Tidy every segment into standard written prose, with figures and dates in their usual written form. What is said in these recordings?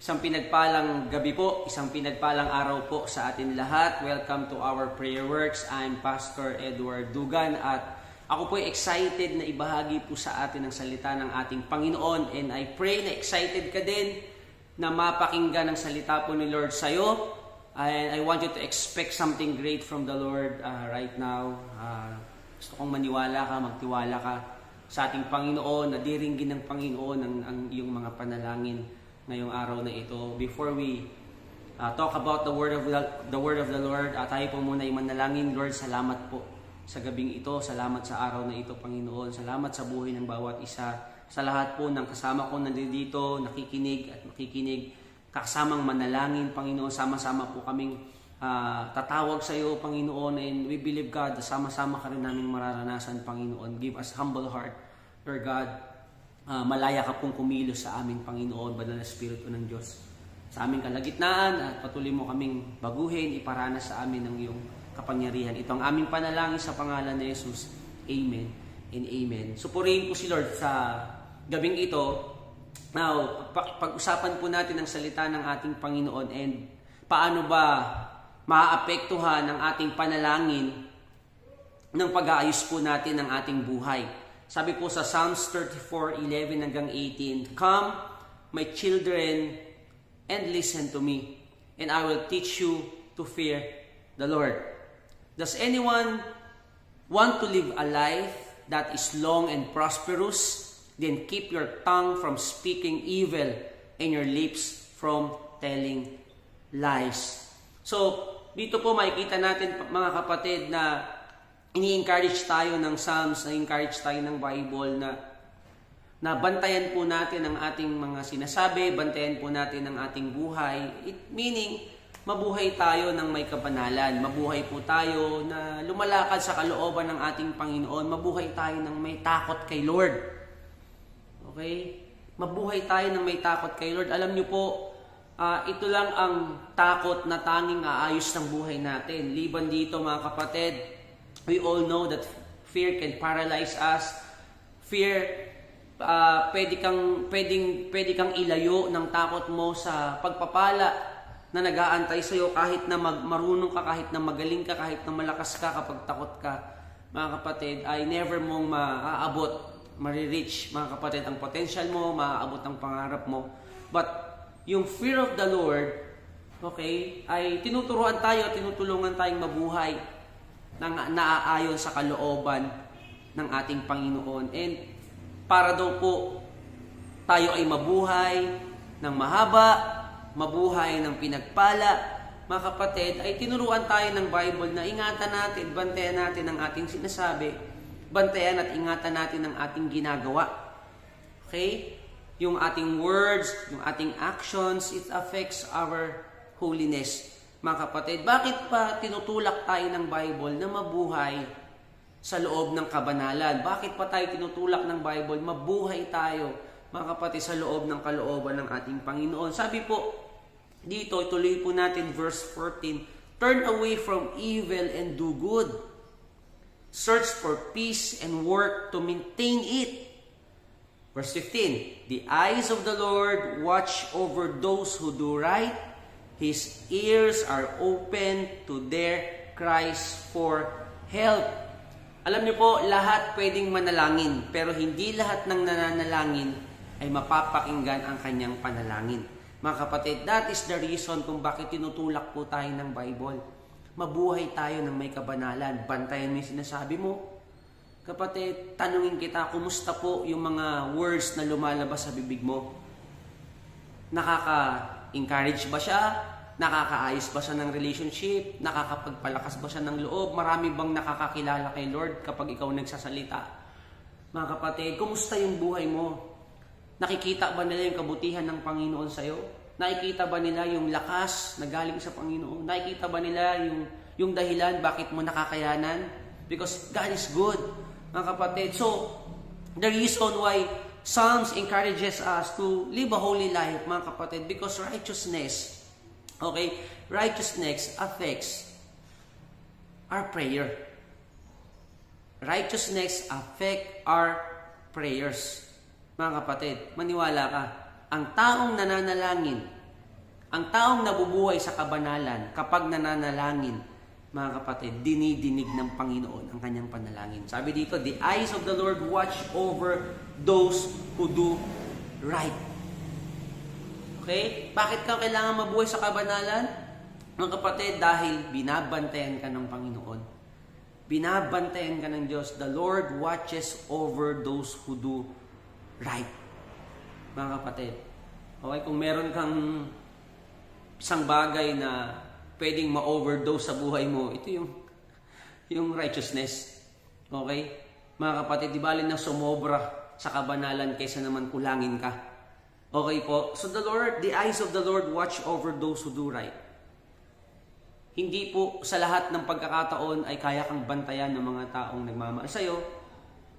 Isang pinagpalang gabi po, isang pinagpalang araw po sa atin lahat. Welcome to our prayer works. I'm Pastor Edward Dugan at ako po ay excited na ibahagi po sa atin ang salita ng ating Panginoon. And I pray na excited ka din na mapakinggan ang salita po ni Lord sa'yo. And I want you to expect something great from the Lord right now. Gusto kong maniwala ka, magtiwala ka sa ating Panginoon, na diringgin ng Panginoon ang iyong mga panalangin ngayong araw na ito. Before we talk about the word of the Lord, tayo po muna ay manalangin. Lord, salamat po sa gabing ito. Salamat sa araw na ito, Panginoon. Salamat sa buhay ng bawat isa. Sa lahat po ng kasama ko nandito, nakikinig at makikinig, kasamang manalangin, Panginoon. Sama-sama po kaming tatawag sa iyo, Panginoon. And we believe, God, sama-sama ka rin namin mararanasan, Panginoon. Give us humble heart, Lord God. Malaya ka pong kumilos sa aming Panginoon, Banal na Espiritu ng Diyos, sa aming kalagitnaan, at patuloy mo kaming baguhin, iparanas sa amin ng iyong kapangyarihan. Ito ang aming panalangin sa pangalan ni Jesus. Amen and amen. Supurihin po si Lord sa gabing ito. Now, pag-usapan po natin ang salita ng ating Panginoon and paano ba maaapektuhan ang ating panalangin ng pag-aayos po natin ng ating buhay. Sabi po sa Psalms 34:11 hanggang 18, "Come, my children, and listen to me, and I will teach you to fear the Lord. Does anyone want to live a life that is long and prosperous? Then keep your tongue from speaking evil and your lips from telling lies." So, dito po makikita natin, mga kapatid, na ini-encourage tayo ng Psalms, na-encourage tayo ng Bible na bantayan po natin ang ating mga sinasabi, bantayan po natin ang ating buhay. Meaning, mabuhay tayo ng may kabanalan. Mabuhay po tayo na lumalakad sa kalooban ng ating Panginoon. Mabuhay tayo ng may takot kay Lord. Okay? Mabuhay tayo ng may takot kay Lord. Alam niyo po, ito lang ang takot na tanging aayos ng buhay natin. Liban dito, mga kapatid, we all know that fear can paralyze us. Fear, pwede kang ilayo ng takot mo sa pagpapala na nag-aantay sa iyo, kahit na marunong ka, kahit na magaling ka, kahit na malakas ka. Kapag takot ka, mga kapatid, ay never mong maaabot, marireach, mga kapatid, ang potential mo, maaabot ang pangarap mo. But yung fear of the Lord, okay, ay tinuturuan tayo, tinutulungan tayong mabuhay nang naaayon sa kalooban ng ating Panginoon. And para daw po tayo ay mabuhay ng mahaba, mabuhay ng pinagpala, mga kapatid, ay tinuruan tayo ng Bible na ingatan natin, bantayan natin ang ating sinasabi, bantayan at ingatan natin ang ating ginagawa. Okay? Yung ating words, yung ating actions, it affects our holiness. Mga kapatid, bakit pa tinutulak tayo ng Bible na mabuhay sa loob ng kabanalan? Bakit pa tayo tinutulak ng Bible, mabuhay tayo, mga kapatid, sa loob ng kalooban ng ating Panginoon? Sabi po dito, ituloy po natin verse 14, "Turn away from evil and do good. Search for peace and work to maintain it." Verse 15, "The eyes of the Lord watch over those who do right. His ears are open to their cries for help." Alam niyo po, lahat pwedeng manalangin, pero hindi lahat ng nananalangin ay mapapakinggan ang kanyang panalangin. Mga kapatid, that is the reason kung bakit tinutulak po tayo ng Bible. Mabuhay tayo ng may kabanalan. Bantayan mo yung sinasabi mo. Kapatid, tanungin kita, kumusta po yung mga words na lumalabas sa bibig mo? Nakaka-encourage ba siya? Nakakaayos ba siya ng relationship? Nakakapagpalakas ba siya ng loob? Marami bang nakakakilala kay Lord kapag ikaw nagsasalita? Mga kapatid, kumusta yung buhay mo? Nakikita ba nila yung kabutihan ng Panginoon sa'yo? Nakikita ba nila yung lakas na galing sa Panginoon? Nakikita ba nila yung dahilan bakit mo nakakayanan? Because God is good, mga kapatid. So, the reason why Psalms encourages us to live a holy life, mga kapatid, because righteousness affects our prayer. Righteousness affect our prayers. Mga kapatid, maniwala ka, ang taong nananalangin Ang taong nabubuhay sa kabanalan, kapag nananalangin, mga kapatid, dinidinig ng Panginoon ang kanyang panalangin. Sabi dito, the eyes of the Lord watch over those who do right. Okay? Bakit ka kailangan mabuhay sa kabanalan? Mga kapatid, dahil binabantayan ka ng Panginoon. Binabantayan ka ng Diyos. The Lord watches over those who do right. Mga kapatid. Okay? Kung meron kang isang bagay na pwedeng ma-overdose sa buhay mo, ito yung righteousness. Okay? Mga kapatid, di bali na sumobra sa kabanalan kaysa naman kulangin ka. Okay po? So the eyes of the Lord watch over those who do right. Hindi po sa lahat ng pagkakataon ay kaya kang bantayan ng mga taong nagmamahal sa'yo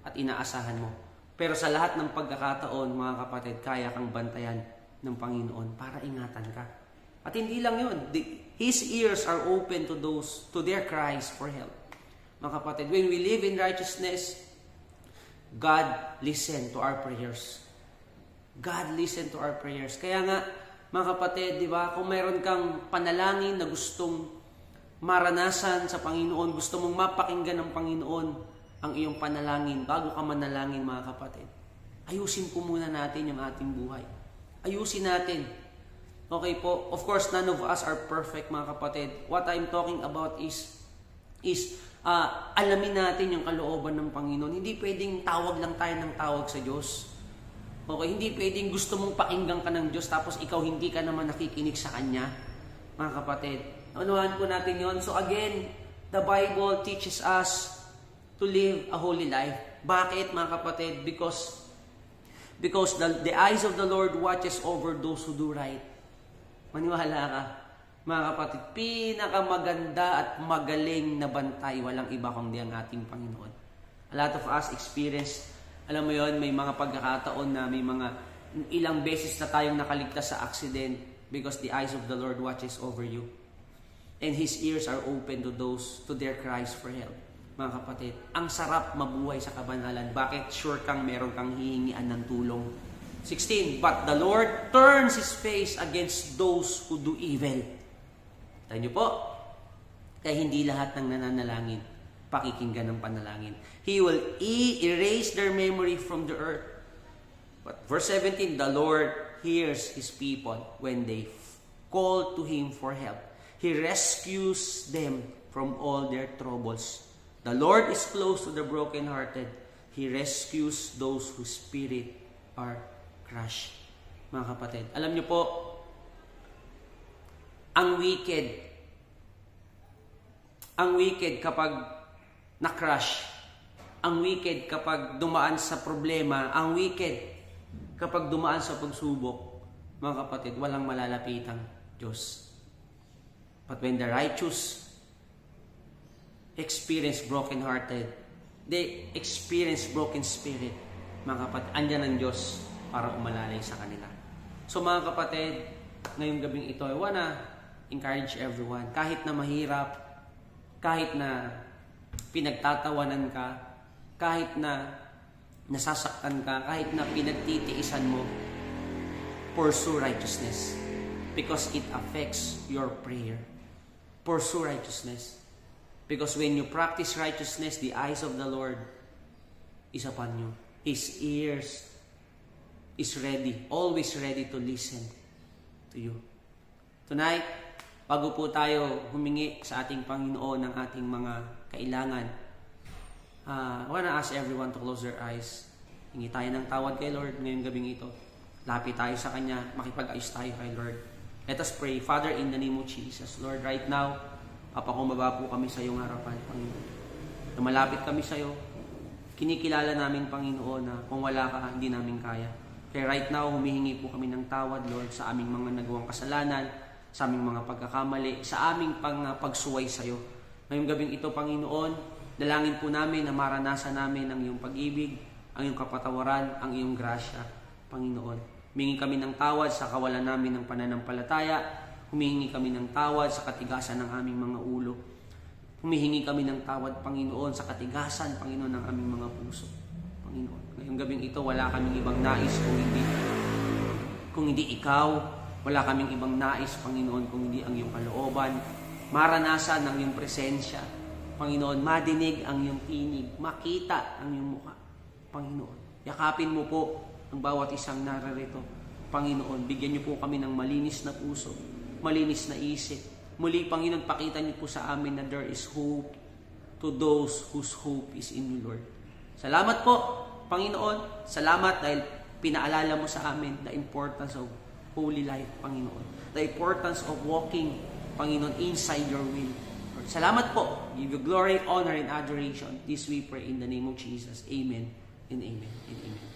at inaasahan mo. Pero sa lahat ng pagkakataon, mga kapatid, kaya kang bantayan ng Panginoon para ingatan ka. At hindi lang yun. His ears are open to their cries for help. Mga kapatid, when we live in righteousness, God listen to our prayers. God listen to our prayers. Kaya nga, mga kapatid, di ba, kung mayroon kang panalangin na gustong maranasan sa Panginoon, gusto mong mapakinggan ng Panginoon ang iyong panalangin, bago ka manalangin, mga kapatid, ayusin po muna natin yung ating buhay. Ayusin natin. Okay po, of course, none of us are perfect, mga kapatid. What I'm talking about is alamin natin yung kalooban ng Panginoon. Hindi pwedeng tawag lang tayo ng tawag sa Diyos. Okay, hindi pwedeng gusto mong pakinggan ka ng Diyos tapos ikaw hindi ka naman nakikinig sa Kanya, mga kapatid. Unawahan po natin yon. So again, the Bible teaches us to live a holy life. Bakit, mga kapatid? Because the eyes of the Lord watches over those who do right. Maniwala ka, mga kapatid, pinakamaganda at magaling na bantay, walang iba kundi ang ating Panginoon. A lot of us experience, alam mo yon, may mga pagkakataon na may mga ilang beses na tayong nakaligtas sa accident because the eyes of the Lord watches over you. And His ears are open to their cries for help. Mga kapatid, ang sarap mabuhay sa kabanalan. Bakit? Sure kang meron kang hihingian ng tulong. 16, but the Lord turns His face against those who do evil. Tayo niyo po, kaya hindi lahat ng nananalangin pakikinggan ng panalangin. He will erase their memory from the earth. But verse 17, the Lord hears His people when they call to Him for help. He rescues them from all their troubles. The Lord is close to the brokenhearted. He rescues those whose spirit are crushed. Mga kapatid, alam niyo po, ang wicked kapag na-crush, ang wicked kapag dumaan sa problema, ang wicked kapag dumaan sa pagsubok, mga kapatid, walang malalapitang Diyos. But when the righteous experience broken-hearted, they experience broken spirit, mga kapatid, andyan ang Diyos para umalalay sa kanila. So mga kapatid, ngayong gabing ito, I wanna encourage everyone, kahit na mahirap, kahit na pinagtatawanan ka, kahit na nasasaktan ka, kahit na pinagtitiisan mo, pursue righteousness because it affects your prayer. Pursue righteousness because when you practice righteousness, the eyes of the Lord is upon you. His ears is ready, always ready to listen to you. Tonight, bago po tayo humingi sa ating Panginoon ng ating mga kailangan, I wanna ask everyone to close their eyes. Hingi tayo ng tawad kay Lord ngayong gabing ito. Lapit tayo sa Kanya, makipag-ayos tayo kay Lord. Let us pray. Father, in the name of Jesus, Lord, right now, papakumbaba po kami sa iyong harapan, Panginoon. Lumalapit kami sa iyo. Kinikilala namin, Panginoon, na kung wala ka, hindi namin kaya. Kaya right now, humihingi po kami ng tawad, Lord, sa aming mga nagawang kasalanan, sa aming mga pagkakamali, sa aming pagsuway sa iyo. Ngayong gabing ito, Panginoon, dalangin po namin na maranasan namin ang iyong pag-ibig, ang iyong kapatawaran, ang iyong grasya, Panginoon. Humingi kami ng tawad sa kawalan namin ng pananampalataya, humihingi kami ng tawad sa katigasan ng aming mga ulo. Humihingi kami ng tawad, Panginoon, sa katigasan, Panginoon, ng aming mga puso. Panginoon, ngayong gabing ito, wala kaming ibang nais kung hindi Ikaw Wala kaming ibang nais, Panginoon, kung hindi ang iyong kalooban. Maranasan ang iyong presensya. Panginoon, madinig ang iyong tinig. Makita ang iyong mukha. Panginoon, yakapin mo po ang bawat isang nararito. Panginoon, bigyan niyo po kami ng malinis na puso, malinis na isip. Muli, Panginoon, pakita niyo po sa amin na there is hope to those whose hope is in you, Lord. Salamat po, Panginoon. Salamat dahil pinaalala mo sa amin the importance of holy life, Panginoon. The importance of walking, Panginoon, inside your will. Lord, salamat po. Give you glory, honor, and adoration. This we pray in the name of Jesus. Amen and amen and amen.